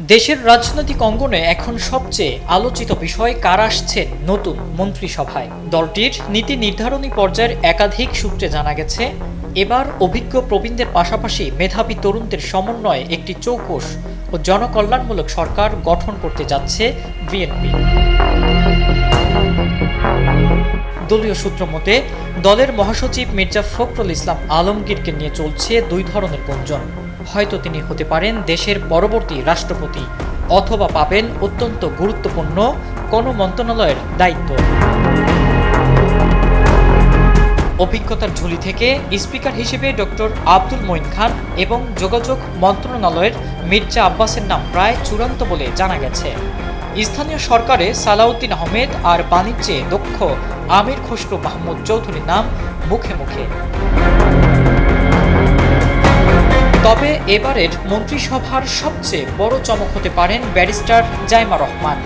দেশের রাজনৈতিক অঙ্গনে এখন সবচেয়ে আলোচিত বিষয় কারা আসছেন নতুন মন্ত্রিসভায়। দলটির নীতি নির্ধারণী পর্যায়ের একাধিক সূত্রে জানা গেছে, এবার অভিজ্ঞ প্রবীণদের পাশাপাশি মেধাবী তরুণদের সমন্বয়ে একটি চৌকস ও জনকল্যাণমূলক সরকার গঠন করতে যাচ্ছে বিএনপি। দলীয় সূত্র মতে দলের মহাসচিব মির্জা ফখরুল ইসলাম আলমগীরকে নিয়ে চলছে দুই ধরনের গুঞ্জন। হয়তো তিনি হতে পারেন দেশের পরবর্তী রাষ্ট্রপতি, অথবা পাবেন অত্যন্ত গুরুত্বপূর্ণ কোনো মন্ত্রণালয়ের দায়িত্ব। অভিজ্ঞতার ঝুলি থেকে স্পিকার হিসেবে ডক্টর আব্দুল মঈন খান এবং যোগাযোগ মন্ত্রণালয়ের মির্জা আব্বাসের নাম প্রায় চূড়ান্ত বলে জানা গেছে। স্থানীয় সরকারে সালাউদ্দিন আহমেদ আর বাণিজ্যে দক্ষ আমির খসরু মাহমুদ চৌধুরীর নাম মুখে মুখে। তবে এবারের মন্ত্রিসভার সবচেয়ে বড় চমক হতে পারেন ব্যারিস্টার জাইমা রহমান।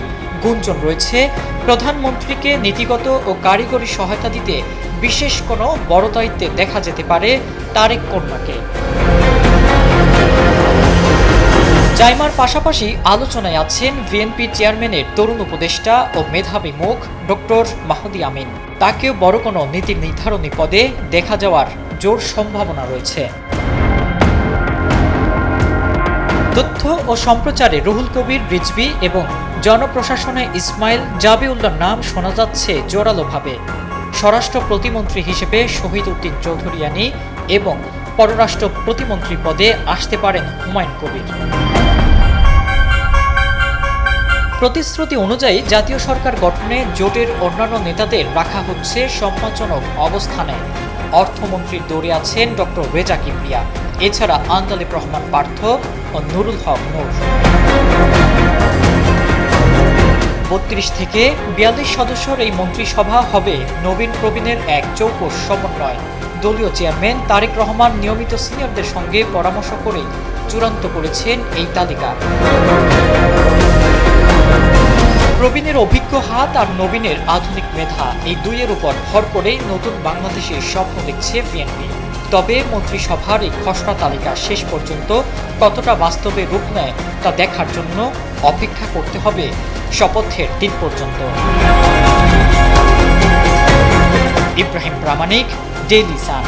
গুঞ্জন রয়েছে প্রধানমন্ত্রীকে নীতিগত ও কারিগরি সহায়তা দিতে বিশেষ কোনো বড় দায়িত্বে দেখা যেতে পারে তারেক কন্যাকে। জাইমার পাশাপাশি আলোচনায় আছেন বিএনপি চেয়ারম্যানের তরুণ উপদেষ্টা ও মেধাবী মুখ ডক্টর মাহদি আমিন। তাকেও বড় কোনো নীতি নির্ধারণী পদে দেখা যাওয়ার জোর সম্ভাবনা রয়েছে। তথ্য ও সম্প্রচারে রুহুল কবির রিজভী এবং জনপ্রশাসনে ইসমাইল জাবিউল্লাহর নাম শোনা যাচ্ছে জোরালোভাবে। স্বরাষ্ট্র প্রতিমন্ত্রী হিসেবে শহীদ উদ্দিন চৌধুরিয়ানী এবং পররাষ্ট্র প্রতিমন্ত্রী পদে আসতে পারেন হুমায়ুন কবির। প্রতিশ্রুতি অনুযায়ী জাতীয় সরকার গঠনে জোটের অন্যান্য নেতাদের রাখা হচ্ছে সম্মানজনক অবস্থানে। অর্থমন্ত্রীর দৌড়ে আছেন ডক্টর রেজা কিবরিয়া, এছাড়া আন্দালিব রহমান পার্থ ও নুরুল হক নূর। ৩২ থেকে ৪২ সদস্যের এই মন্ত্রিসভা হবে নবীন প্রবীণের এক চৌকস সমন্বয়। দলীয় চেয়ারম্যান তারেক রহমান নিয়মিত সিনিয়রদের সঙ্গে পরামর্শ করে চূড়ান্ত করেছেন এই তালিকা। প্রবীণের অভিজ্ঞ হাত আর নবীনের আধুনিক মেধা, এই দুইয়ের উপর ভর করেই নতুন বাংলাদেশের স্বপ্ন দেখছে বিএনপি। তবে মন্ত্রিসভার এই খসড়া তালিকা শেষ পর্যন্ত কতটা বাস্তবে রূপ নেয় তা দেখার জন্য অপেক্ষা করতে হবে শপথের দিন পর্যন্ত। ইব্রাহিম প্রামাণিক, ডেইলি সান।